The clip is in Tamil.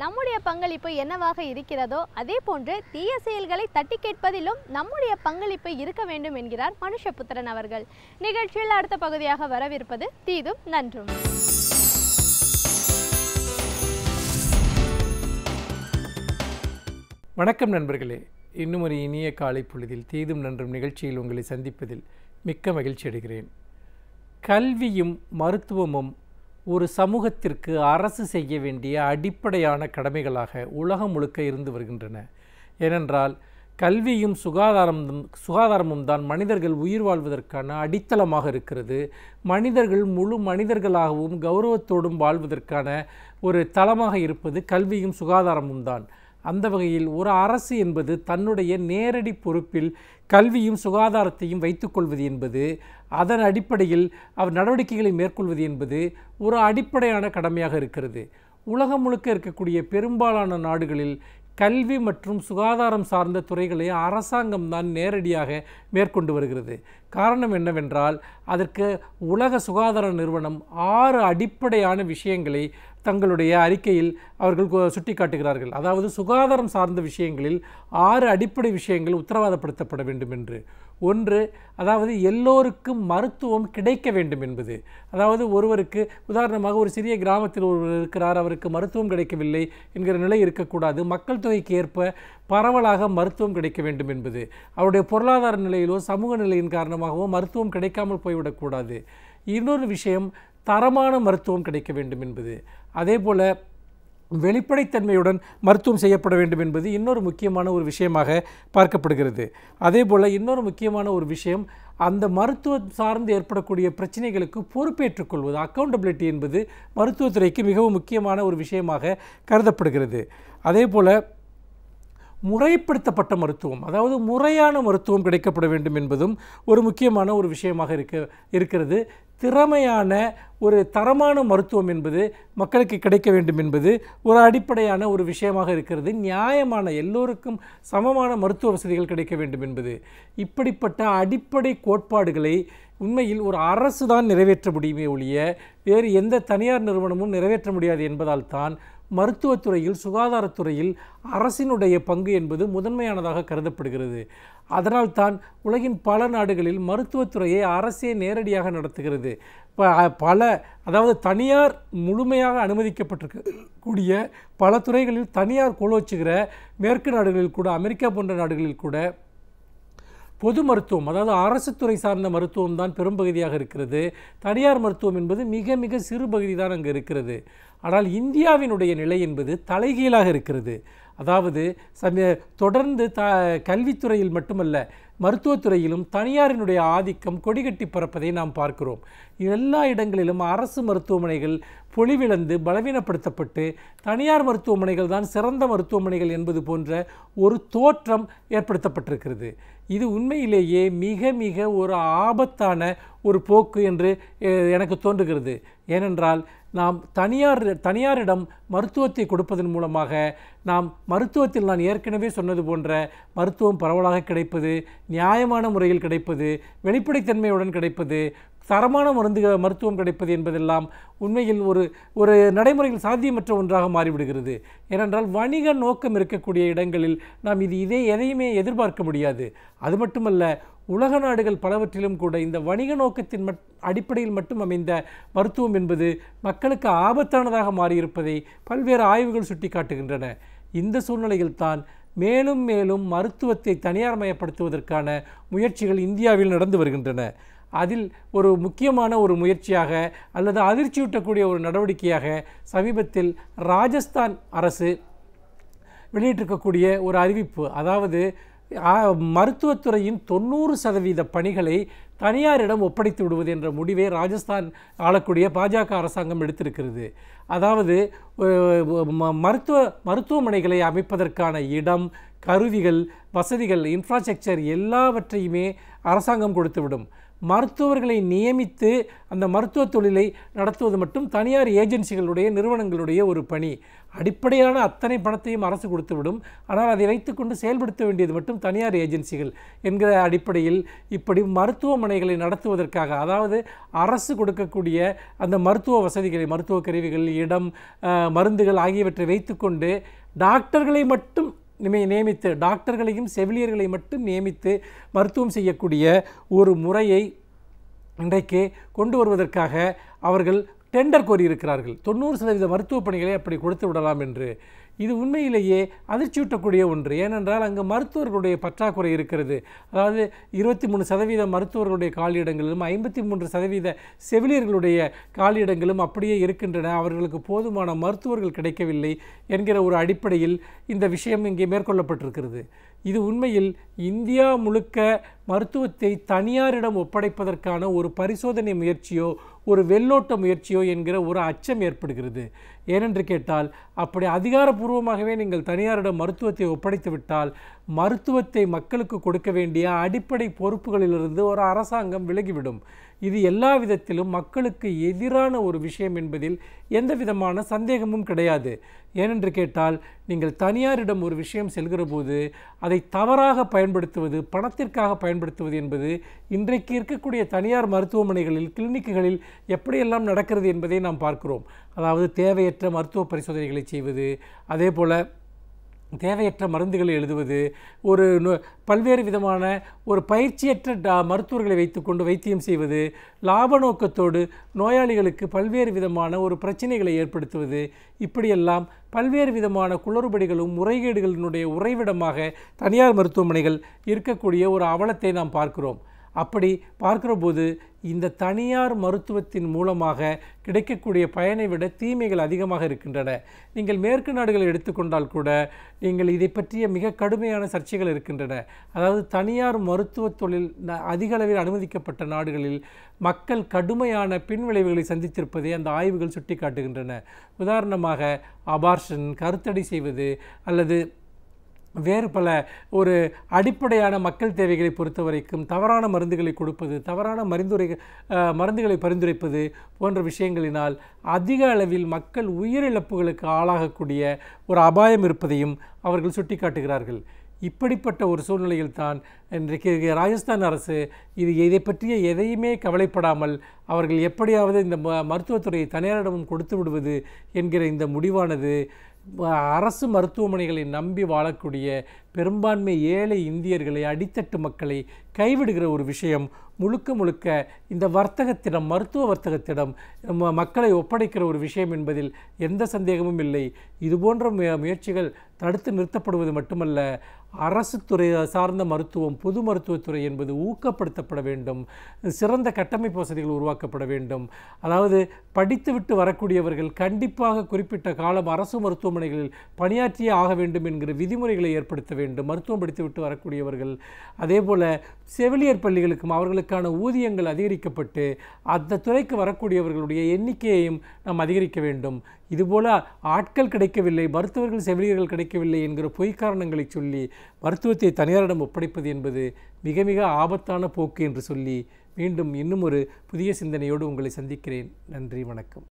நம்முடைய பங்களிப்பு என்னவாக இருக்கிறதோ அதே போன்று தீய செயல்களை தட்டி கேட்பதிலும் நம்முடைய பங்களிப்பு இருக்க வேண்டும் என்கிறார் மனுஷபுத்திரன் அவர்கள். நிகழ்ச்சியில் அடுத்த பகுதியாக வரவிருப்பது தீதும் நன்றும். வணக்கம் நண்பர்களே, இன்னும் ஒரு இனிய காலை பொழுதில் தீதும் நன்றும் நிகழ்ச்சியில் உங்களை சந்திப்பதில் மிக்க மகிழ்ச்சி அடைகிறேன். கல்வியும் மருத்துவமும் ஒரு சமூகத்திற்கு அரசு செய்ய வேண்டிய அடிப்படையான கடமைகளாக உலகம் முழுக்க இருந்து வருகின்றன. ஏனென்றால் கல்வியும் சுகாதாரமும் தான் மனிதர்கள் உயிர் வாழ்வதற்கான அடித்தளமாக இருக்கிறது. மனிதர்கள் முழு மனிதர்களாகவும் கௌரவத்தோடும் வாழ்வதற்கான ஒரு தளமாக இருப்பது கல்வியும் சுகாதாரமும் தான். அந்த வகையில் ஒரு அரசு என்பது தன்னுடைய நேரடி பொறுப்பில் கல்வியும் சுகாதாரத்தையும் வைத்துக்கொள்வது என்பது, அதன் அடிப்படையில் அவர் நடவடிக்கைகளை மேற்கொள்வது என்பது ஒரு அடிப்படையான கடமையாக இருக்கிறது. உலகம் முழுக்க இருக்கக்கூடிய பெரும்பாலான நாடுகளில் கல்வி மற்றும் சுகாதாரம் சார்ந்த துறைகளை அரசாங்கம் தான் நேரடியாக மேற்கொண்டு வருகிறது. காரணம் என்னவென்றால், அதற்கு உலக சுகாதார நிறுவனம் 6 அடிப்படையான விஷயங்களை தங்களுடைய அறிக்கையில் அவர்கள் சுட்டிக்காட்டுகிறார்கள். அதாவது சுகாதாரம் சார்ந்த விஷயங்களில் 6 அடிப்படை விஷயங்கள் உத்தரவாதப்படுத்தப்பட வேண்டும் என்று. ஒன்று, அதாவது எல்லோருக்கும் மருத்துவம் கிடைக்க வேண்டும் என்பது. அதாவது ஒருவருக்கு, உதாரணமாக ஒரு சிறிய கிராமத்தில் ஒருவர் இருக்கிறார், அவருக்கு மருத்துவம் கிடைக்கவில்லை என்கிற நிலை இருக்கக்கூடாது. மக்கள் தொகைக்கு ஏற்ப பரவலாக மருத்துவம் கிடைக்க வேண்டும் என்பது. அவருடைய பொருளாதார நிலையிலோ சமூக நிலையின் காரணமாகவோ மருத்துவம் கிடைக்காமல் போய்விடக்கூடாது. இன்னொரு விஷயம், தரமான மருத்துவம் கிடைக்க வேண்டும் என்பது. அதே போல் வெளிப்படைத்தன்மையுடன் மருத்துவம் செய்யப்பட வேண்டும் என்பது இன்னொரு முக்கியமான ஒரு விஷயமாக பார்க்கப்படுகிறது. அதே போல் இன்னொரு முக்கியமான ஒரு விஷயம், அந்த மருத்துவம் சார்ந்து ஏற்படக்கூடிய பிரச்சனைகளுக்கு பொறுப்பேற்றுக்கொள்வது, அக்கௌண்டபிலிட்டி என்பது மருத்துவத்துறைக்கு மிகவும் முக்கியமான ஒரு விஷயமாக கருதப்படுகிறது. அதே போல் முறைப்படுத்தப்பட்ட மருத்துவம், அதாவது முறையான மருத்துவம் கிடைக்கப்பட வேண்டும் என்பதும் ஒரு முக்கியமான ஒரு விஷயமாக இருக்கிறது. திறமையான ஒரு தரமான மருத்துவம் என்பது மக்களுக்கு கிடைக்க வேண்டும் என்பது ஒரு அடிப்படையான ஒரு விஷயமாக இருக்கிறது. நியாயமான, எல்லோருக்கும் சமமான மருத்துவ வசதிகள் கிடைக்க வேண்டும் என்பது. இப்படிப்பட்ட அடிப்படை கோட்பாடுகளை உண்மையில் ஒரு அரசு தான் நிறைவேற்ற முடியுமே ஒழிய வேறு எந்த தனியார் நிறுவனமும் நிறைவேற்ற முடியாது என்பதால் தான் மருத்துவத்துறையில், சுகாதாரத்துறையில் அரசினுடைய பங்கு என்பது முதன்மையானதாக கருதப்படுகிறது. அதனால்தான் உலகின் பல நாடுகளில் மருத்துவத்துறையை அரசே நேரடியாக நடத்துகிறது. அதாவது தனியார் முழுமையாக அனுமதிக்கப்பட்டிருக்கக்கூடிய பல துறைகளில் தனியார் கோலோச்சுகிற மேற்கு நாடுகளில் கூட, அமெரிக்கா போன்ற நாடுகளில் கூட பொது மருத்துவம், அதாவது அரசு துறை சார்ந்த மருத்துவம் தான் பெரும்பகுதியாக இருக்கிறது. தனியார் மருத்துவம் என்பது மிக மிக சிறு பகுதி தான் அங்கு இருக்கிறது. ஆனால் இந்தியாவினுடைய நிலை என்பது தலைகீழாக இருக்கிறது. அதாவது தொடர்ந்து கல்வித்துறையில் மட்டுமல்ல, மருத்துவத்துறையிலும் தனியாரினுடைய ஆதிக்கம் கொடிகட்டி பறப்பதை நாம் பார்க்கிறோம். எல்லா இடங்களிலும் அரசு மருத்துவமனைகள் பொலிவிழந்து பலவீனப்படுத்தப்பட்டு தனியார் மருத்துவமனைகள் தான் சிறந்த மருத்துவமனைகள் என்பது போன்ற ஒரு தோற்றம் ஏற்படுத்தப்பட்டிருக்கிறது. இது உண்மையிலேயே மிக மிக ஒரு ஆபத்தான ஒரு போக்கு என்று எனக்கு தோன்றுகிறது. ஏனென்றால் நாம் தனியாரிடம் மருத்துவத்தை கொடுப்பதன் மூலமாக நாம் மருத்துவத்தில், நான் ஏற்கனவே சொன்னது போன்ற மருத்துவம் பரவலாக கிடைப்பது, நியாயமான முறையில் கிடைப்பது, வெளிப்படைத்தன்மையுடன் கிடைப்பது, தரமான மருத்துவம் கிடைப்பது என்பதெல்லாம் உண்மையில் ஒரு நடைமுறையில் சாத்தியமற்ற ஒன்றாக மாறிவிடுகிறது. ஏனென்றால் வணிக நோக்கம் இருக்கக்கூடிய இடங்களில் நாம் எதையுமே எதிர்பார்க்க முடியாது. அது மட்டுமல்ல, உலக நாடுகள் பலவற்றிலும் கூட இந்த வணிக நோக்கத்தின் அடிப்படையில் மட்டும் அமைந்த மருத்துவம் என்பது மக்களுக்கு ஆபத்தானதாக மாறியிருப்பதை பல்வேறு ஆய்வுகள் சுட்டிக்காட்டுகின்றன. இந்த சூழ்நிலையில் தான் மேலும் மேலும் மருத்துவத்தை தனியார்மயப்படுத்துவதற்கான முயற்சிகள் இந்தியாவில் நடந்து வருகின்றன. அதில் ஒரு முக்கியமான ஒரு முயற்சியாக அல்லது அதிர்ச்சியூட்டக்கூடிய ஒரு நடவடிக்கையாக சமீபத்தில் ராஜஸ்தான் அரசு வெளியிட்டிருக்கக்கூடிய ஒரு அறிவிப்பு, அதாவது மருத்துவத்துறையின் 90% பணிகளை தனியாரிடம் ஒப்படைத்து விடுவது என்ற முடிவை ராஜஸ்தான் ஆளக்கூடிய பாஜக அரசாங்கம் எடுத்திருக்கிறது. அதாவது மருத்துவமனைகளை அமைப்பதற்கான இடம், கருவிகள், வசதிகள், இன்ஃப்ராஸ்ட்ரக்சர் எல்லாவற்றையுமே அரசாங்கம் கொடுத்துவிடும். மருத்துவர்களை நியமித்து அந்த மருத்துவ தொழிலை நடத்துவது மட்டும் தனியார் ஏஜென்சிகளுடைய நிறுவனங்களுடைய ஒரு பணி. அடிப்படையான அத்தனை பணத்தையும் அரசு கொடுத்துவிடும். ஆனால் அதை வைத்துக்கொண்டு செயல்படுத்த வேண்டியது மட்டும் தனியார் ஏஜென்சிகள் என்கிற அடிப்படையில் இப்படி மருத்துவமனைகளை நடத்துவதற்காக, அதாவது அரசு கொடுக்கக்கூடிய அந்த மருத்துவ வசதிகளை, மருத்துவ கருவிகள், இடம், மருந்துகள் ஆகியவற்றை வைத்துக்கொண்டு டாக்டர்களை மட்டும் நியமித்து, டாக்டர்களையும் செவிலியர்களை மட்டும் நியமித்து மருத்துவம் செய்யக்கூடிய ஒரு முறையை இன்றைக்கு கொண்டு வருவதற்காக அவர்கள் டெண்டர் கோரியிருக்கிறார்கள். 90% மருத்துவ பணிகளை அப்படி கொடுத்து விடலாம் என்று. இது உண்மையிலேயே அதிர்ச்சியூட்டக்கூடிய ஒன்று. ஏனென்றால் அங்கு மருத்துவர்களுடைய பற்றாக்குறை இருக்கிறது. அதாவது 23% மருத்துவர்களுடைய காலியிடங்களும் 53% செவிலியர்களுடைய காலியிடங்களும் அப்படியே இருக்கின்றன. அவர்களுக்கு போதுமான மருத்துவர்கள் கிடைக்கவில்லை என்கிற ஒரு அடிப்படையில் இந்த விஷயம் இங்கே மேற்கொள்ளப்பட்டிருக்கிறது. இது உண்மையில் இந்தியா முழுக்க மருத்துவத்தை தனியாரிடம் ஒப்படைப்பதற்கான ஒரு பரிசோதனை முயற்சியோ ஒரு வெள்ளோட்ட முயற்சியோ என்கிற ஒரு அச்சம் ஏற்படுகிறது. ஏனென்று கேட்டால், அப்படி அதிகாரப்பூர்வமாகவே நீங்கள் தனியாரிடம் மருத்துவத்தை ஒப்படைத்து விட்டால் மருத்துவத்தை மக்களுக்கு கொடுக்க வேண்டிய அடிப்படை பொறுப்புகளிலிருந்து ஒரு அரசாங்கம் விலகிவிடும். இது எல்லா விதத்திலும் மக்களுக்கு எதிரான ஒரு விஷயம் என்பதில் எந்த விதமான சந்தேகமும் கிடையாது. ஏனென்று கேட்டால், நீங்கள் தனியாரிடம் ஒரு விஷயம் செல்கிற போது அதை தவறாக பயன்படுத்துவது, பணத்திற்காக பயன்படுத்துவது என்பது இன்றைக்கு இருக்கக்கூடிய தனியார் மருத்துவமனைகளில், கிளினிக்குகளில் எப்படியெல்லாம் நடக்கிறது என்பதை நாம் பார்க்கிறோம். அதாவது தேவையற்ற மருத்துவ பரிசோதனைகளை செய்வது, அதே போல் தேவையற்ற மருந்துகளை எழுதுவது, பல்வேறு விதமான ஒரு பயிற்சியற்ற மருத்துவர்களை வைத்துக்கொண்டு வைத்தியம் செய்வது, லாப நோக்கத்தோடு நோயாளிகளுக்கு பல்வேறு விதமான ஒரு பிரச்சனைகளை ஏற்படுத்துவது, இப்படியெல்லாம் பல்வேறு விதமான குளறுபடிகளும் முறைகேடுகளினுடைய உறைவிடமாக தனியார் மருத்துவமனைகள் இருக்கக்கூடிய ஒரு அவலத்தை நாம் பார்க்கிறோம். அப்படி பார்க்கிற போது இந்த தனியார் மருத்துவத்தின் மூலமாக கிடைக்கக்கூடிய பயனை விட தீமைகள் அதிகமாக இருக்கின்றன. நீங்கள் மேற்கு நாடுகளை எடுத்துக்கொண்டால் கூட நீங்கள் இதை பற்றிய மிக கடுமையான சர்ச்சைகள் இருக்கின்றன. அதாவது தனியார் மருத்துவ தொழில் அதிக அளவில் அனுமதிக்கப்பட்ட நாடுகளில் மக்கள் கடுமையான பின்விளைவுகளை சந்தித்திருப்பதை அந்த ஆய்வுகள் சுட்டி காட்டுகின்றன. உதாரணமாக அபார்ஷன், கருத்தடை செய்வது, அல்லது வேறு பல ஒரு அடிப்படையான மக்கள் தேவைகளை பொறுத்த வரைக்கும் தவறான மருந்துகளை கொடுப்பது, தவறான மருந்துகளை பரிந்துரைப்பது போன்ற விஷயங்களினால் அதிக அளவில் மக்கள் உயிரிழப்புகளுக்கு ஆளாகக்கூடிய ஒரு அபாயம் இருப்பதையும் அவர்கள் சுட்டி காட்டுகிறார்கள். இப்படிப்பட்ட ஒரு சூழ்நிலையில் தான் இன்றைக்கு ராஜஸ்தான் அரசு இதை பற்றிய எதையுமே கவலைப்படாமல் அவர்கள் எப்படியாவது இந்த மருத்துவத்துறையை தனியாரிடமும் கொடுத்து விடுவது என்கிற இந்த முடிவானது அரசு மருத்துவமனைகளை நம்பி வாழக்கூடிய பெரும்பான்மை ஏழை இந்தியர்களை, அடித்தட்டு மக்களை கைவிடுகிற ஒரு விஷயம் முழுக்க முழுக்க இந்த வர்த்தகத்திடம், மருத்துவ வர்த்தகத்திடம் மக்களை ஒப்படைக்கிற ஒரு விஷயம் என்பதில் எந்த சந்தேகமும் இல்லை. இதுபோன்ற முயற்சிகள் தடுத்து நிறுத்தப்படுவது மட்டுமல்ல, அரசு துறை சார்ந்த மருத்துவம், பொது மருத்துவத்துறை என்பது ஊக்கப்படுத்தப்பட வேண்டும். சிறந்த கட்டமைப்பு வசதிகள் உருவாக்கப்பட வேண்டும். அதாவது படித்துவிட்டு வரக்கூடியவர்கள் கண்டிப்பாக குறிப்பிட்ட காலம் அரசு மருத்துவமனைகளில் பணியாற்றியே ஆக வேண்டும் என்கிற விதிமுறைகளை ஏற்படுத்த வேண்டும். மருத்துவம் படித்துவிட்டு வரக்கூடியவர்கள், அதே போல் செவிலியர் பள்ளிகளுக்கும் அவர்களுக்கான ஊதியங்கள் அதிகரிக்கப்பட்டு அந்த துறைக்கு வரக்கூடியவர்களுடைய எண்ணிக்கையையும் நாம் அதிகரிக்க வேண்டும். இதுபோல் ஆட்கள் கிடைக்கவில்லை, மருத்துவர்கள் செவிலியர்கள் கிடைக்கவில்லை என்கிற பொய் காரணங்களை சொல்லி மருத்துவத்தை தனியாரிடம் ஒப்படைப்பது என்பது மிக மிக ஆபத்தான போக்கு என்று சொல்லி மீண்டும் இன்னும் ஒரு புதிய சிந்தனையோடு உங்களை சந்திக்கிறேன். நன்றி, வணக்கம்.